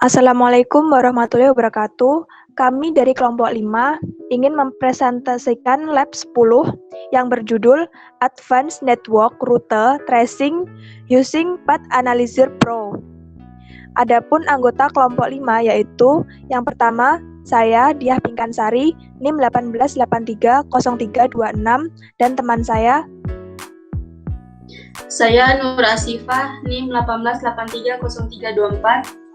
Assalamualaikum warahmatullahi wabarakatuh. Kami dari kelompok 5 ingin mempresentasikan lab 10 yang berjudul Advanced Network Router Tracing Using Path Analyzer Pro. Adapun anggota kelompok 5 yaitu yang pertama saya Diah Pinkansari NIM 18830326 dan teman saya Nur Asifah NIM 18830324.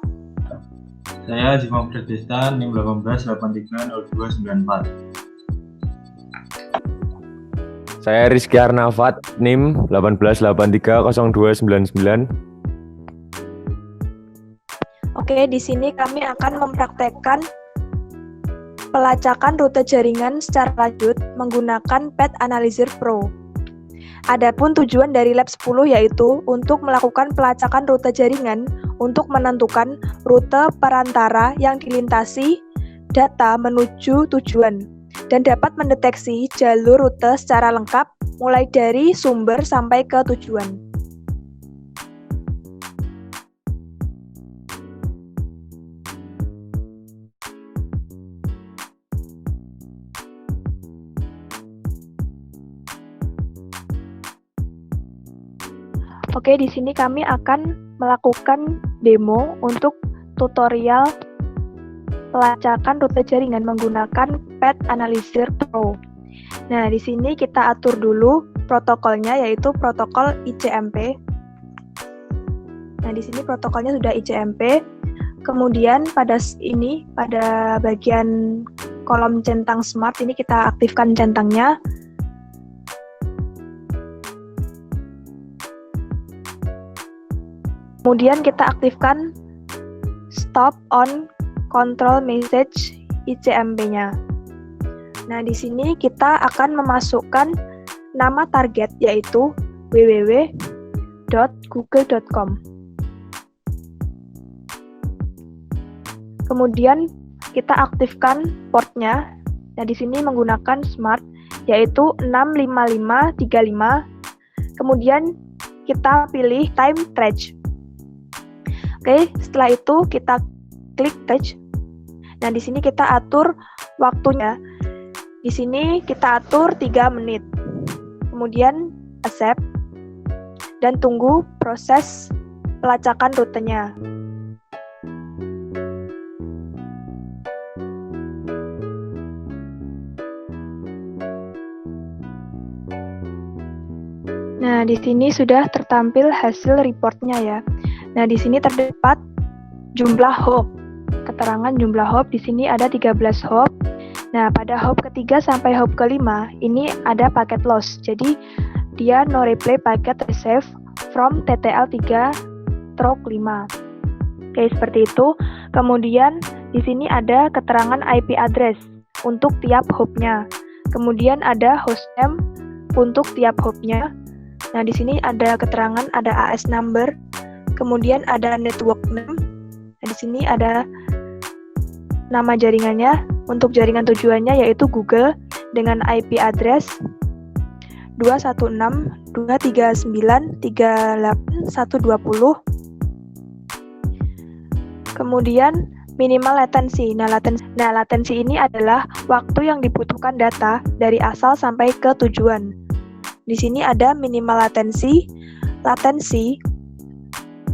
Saya Jimam Pradesta NIM 18830294. Saya Rizky Arnafat NIM 18830299. Oke, di sini kami akan mempraktekkan pelacakan rute jaringan secara lanjut menggunakan Path Analyzer Pro. Adapun tujuan dari lab 10 yaitu untuk melakukan pelacakan rute jaringan untuk menentukan rute perantara yang dilintasi data menuju tujuan dan dapat mendeteksi jalur rute secara lengkap mulai dari sumber sampai ke tujuan. Oke, di sini kami akan melakukan demo untuk tutorial pelacakan rute jaringan menggunakan Path Analyzer Pro. Nah, di sini kita atur dulu protokolnya yaitu protokol ICMP. Nah, di sini protokolnya sudah ICMP. Kemudian pada bagian kolom centang smart ini kita aktifkan centangnya. Kemudian kita aktifkan stop on control message ICMP-nya. Nah, di sini kita akan memasukkan nama target yaitu www.google.com. Kemudian kita aktifkan portnya. Nah, di sini menggunakan smart yaitu 65535. Kemudian kita pilih time trace. Oke, setelah itu kita klik touch. Nah, di sini kita atur waktunya. Di sini kita atur 3 menit. Kemudian accept dan tunggu proses pelacakan rutenya. Nah, di sini sudah tertampil hasil reportnya ya. Nah, di sini terdapat jumlah hop. Keterangan jumlah hop di sini ada 13 hop. Nah, pada hop ketiga sampai hop kelima ini ada paket loss. Jadi, dia no reply packet receive from TTL3/5. Oke, seperti itu. Kemudian di sini ada keterangan IP address untuk tiap hopnya. Kemudian ada hostname untuk tiap hopnya. Nah, di sini ada keterangan ada AS number. Kemudian ada network name. Nah, di sini ada nama jaringannya. Untuk jaringan tujuannya yaitu Google dengan IP address 216.239.38120. Kemudian minimal latency. Nah, latency ini adalah waktu yang dibutuhkan data dari asal sampai ke tujuan. Di sini ada minimal latency,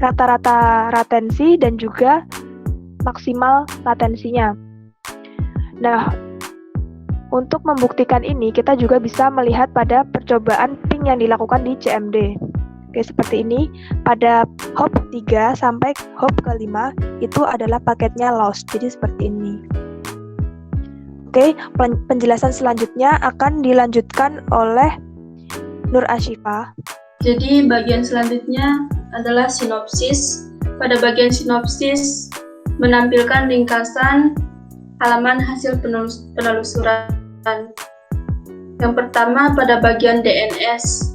rata-rata latensi, dan juga maksimal latensinya. Nah, untuk membuktikan ini, kita juga bisa melihat pada percobaan ping yang dilakukan di CMD. Oke, seperti ini. Pada hop 3 sampai hop ke-5, itu adalah paketnya lost. Jadi seperti ini. Oke, penjelasan selanjutnya akan dilanjutkan oleh Nur Asifah. Jadi bagian selanjutnya adalah sinopsis. Pada bagian sinopsis menampilkan ringkasan halaman hasil penelusuran. Yang pertama pada bagian DNS.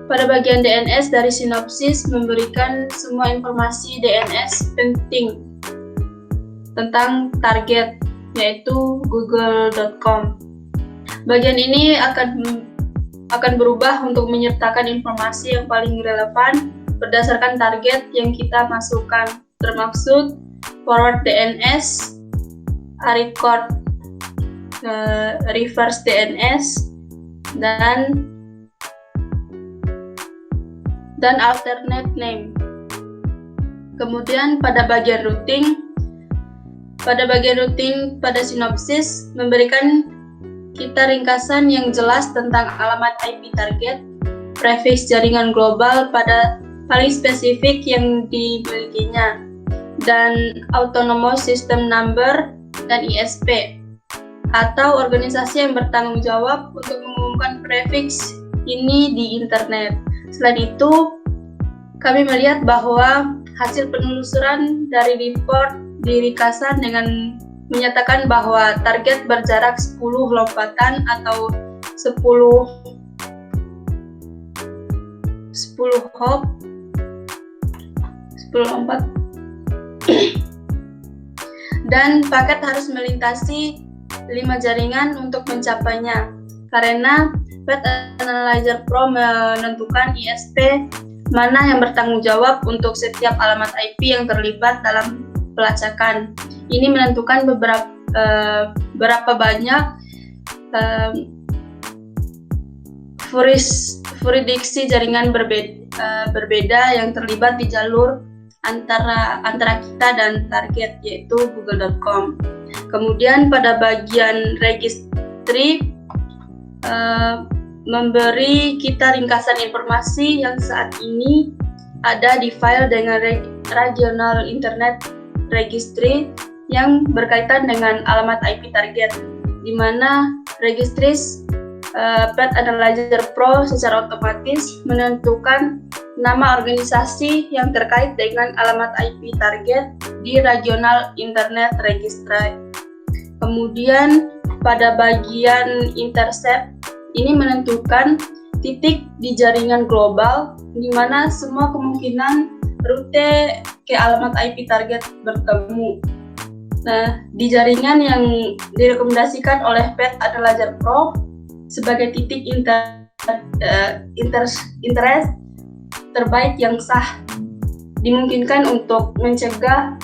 Pada bagian DNS dari sinopsis memberikan semua informasi DNS penting tentang target yaitu google.com. Bagian ini akan berubah untuk menyertakan informasi yang paling relevan berdasarkan target yang kita masukkan. termaksud forward DNS, record reverse DNS, dan alternate name. Kemudian pada bagian routing pada sinopsis memberikan kita ringkasan yang jelas tentang alamat IP target, prefix jaringan global pada paling spesifik yang dimilikinya, dan autonomous system number dan ISP atau organisasi yang bertanggung jawab untuk mengumumkan prefix ini di internet. Selain itu, kami melihat bahwa hasil penelusuran dari report diringkaskan dengan menyatakan bahwa target berjarak 10 lompatan atau 10 hop, 10 lompat, dan paket harus melintasi 5 jaringan untuk mencapainya. Karena Path Analyzer Pro menentukan ISP mana yang bertanggung jawab untuk setiap alamat IP yang terlibat dalam pelacakan. Ini menentukan berapa banyak jurisdiksi jaringan berbeda yang terlibat di jalur antara kita dan target, yaitu google.com. Kemudian pada bagian registry memberi kita ringkasan informasi yang saat ini ada di file dengan regional internet registry yang berkaitan dengan alamat IP target, di mana registries Path Analyzer Pro secara otomatis menentukan nama organisasi yang terkait dengan alamat IP target di regional internet registry. Kemudian pada bagian intercept ini menentukan titik di jaringan global di mana semua kemungkinan rute ke alamat IP target bertemu. Nah, di jaringan yang direkomendasikan oleh Path Analyzer Pro sebagai titik interest terbaik yang sah, dimungkinkan untuk mencegat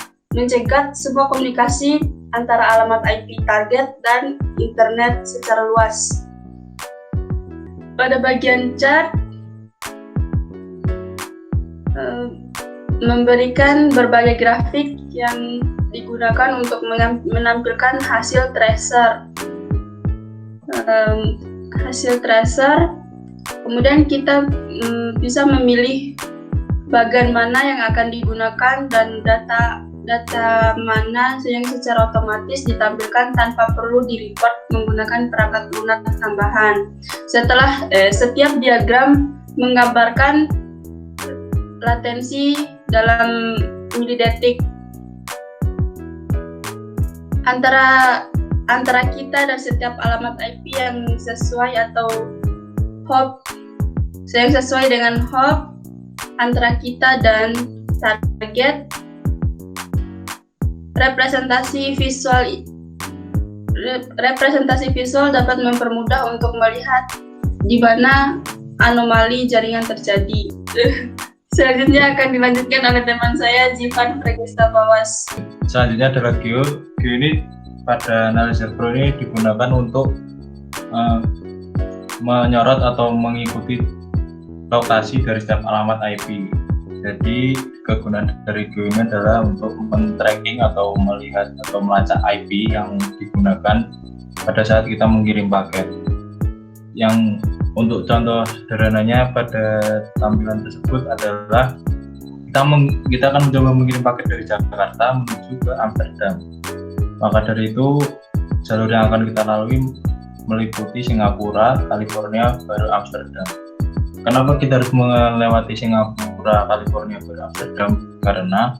semua komunikasi antara alamat IP target dan internet secara luas. Pada bagian chart memberikan berbagai grafik yang digunakan untuk menampilkan hasil tracer. Kemudian kita bisa memilih bagian mana yang akan digunakan dan data mana yang secara otomatis ditampilkan tanpa perlu di-report menggunakan perangkat lunak tambahan. Setiap diagram menggambarkan latensi dalam milidetik antara kita dan setiap alamat IP yang sesuai atau hop yang sesuai dengan hop antara kita dan target. Representasi visual dapat mempermudah untuk melihat di mana anomali jaringan terjadi. Selanjutnya akan dilanjutkan oleh teman saya, Jivan Pregesta Bawas. Selanjutnya adalah Geo. Geo ini pada Analyzer Pro ini digunakan untuk menyorot atau mengikuti lokasi dari setiap alamat IP. Jadi kegunaan dari Geo ini adalah untuk men-tracking atau melihat atau melacak IP yang digunakan pada saat kita mengirim paket. Yang untuk contoh sederhananya pada tampilan tersebut adalah kita akan mencoba mengirim paket dari Jakarta menuju ke Amsterdam. Maka dari itu jalur yang akan kita lalui meliputi Singapura, California, baru Amsterdam. Kenapa kita harus melewati Singapura, California, baru Amsterdam? Karena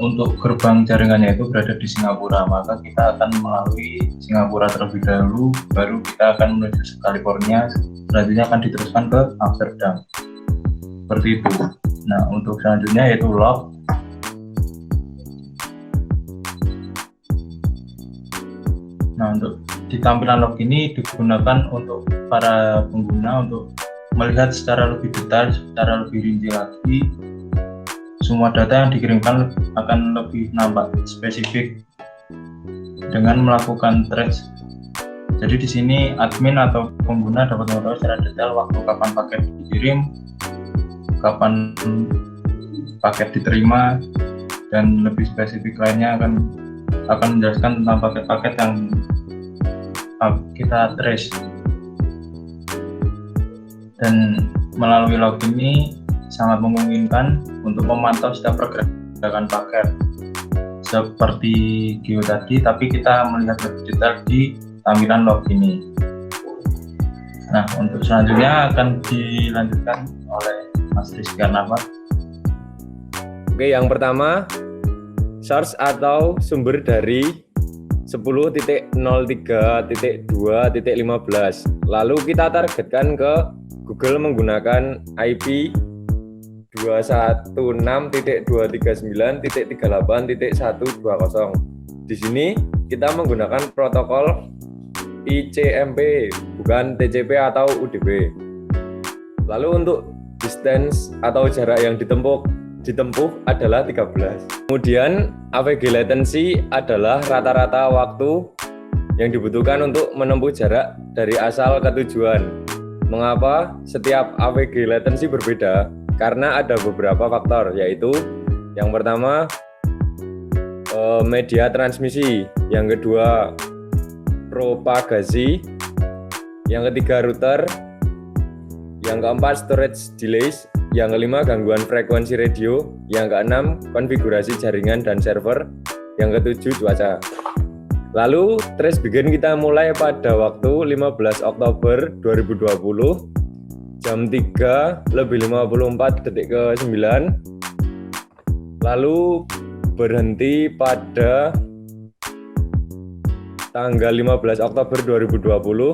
untuk gerbang jaringannya itu berada di Singapura, maka kita akan melalui Singapura terlebih dahulu, baru kita akan menuju ke California, selanjutnya akan diteruskan ke Amsterdam. Seperti itu. Nah, untuk selanjutnya yaitu log. Nah, untuk di tampilan log ini digunakan untuk para pengguna untuk melihat secara lebih detail, secara lebih rinci lagi semua data yang dikirimkan akan lebih nampak spesifik dengan melakukan trace. Jadi di sini admin atau pengguna dapat mengetahui secara detail waktu kapan paket dikirim, kapan paket diterima, dan lebih spesifik lainnya akan menjelaskan tentang paket-paket yang kita trace. Dan melalui log ini sangat memungkinkan untuk memantau setiap pergerakan paket seperti Geo tadi, tapi kita melihat lebih detail di tampilan log ini. Nah, untuk selanjutnya akan dilanjutkan oleh Mas Rizky Arnafat. Oke, yang pertama, source atau sumber dari 10.03.2.15. Lalu kita targetkan ke Google menggunakan IP 216.239.38.120. Di sini kita menggunakan protokol ICMP, bukan TCP atau UDP. Lalu untuk distance atau jarak yang ditempuh adalah 13. Kemudian AVG latency adalah rata-rata waktu yang dibutuhkan untuk menempuh jarak dari asal ke tujuan. Mengapa setiap AVG latency berbeda? Karena ada beberapa faktor, yaitu yang pertama media transmisi, yang kedua propagasi, yang ketiga router, yang keempat storage delays, yang kelima gangguan frekuensi radio, yang keenam konfigurasi jaringan dan server, yang ketujuh cuaca. Lalu trace begin kita mulai pada waktu 15 Oktober 2020 jam 3:54 detik ke 9, lalu berhenti pada tanggal 15 Oktober 2020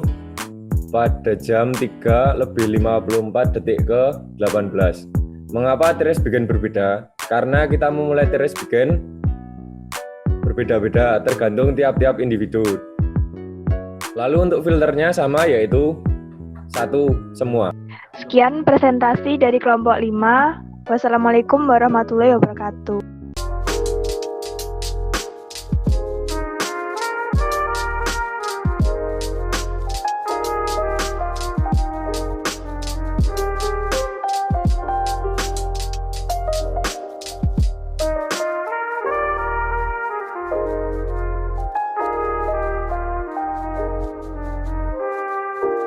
pada jam 3:54 detik ke 18. Mengapa trace begin berbeda? Karena kita memulai trace begin berbeda-beda tergantung tiap-tiap individu. Lalu untuk filternya sama, yaitu 1 semua. Sekian presentasi dari kelompok 5. Wassalamualaikum warahmatullahi wabarakatuh.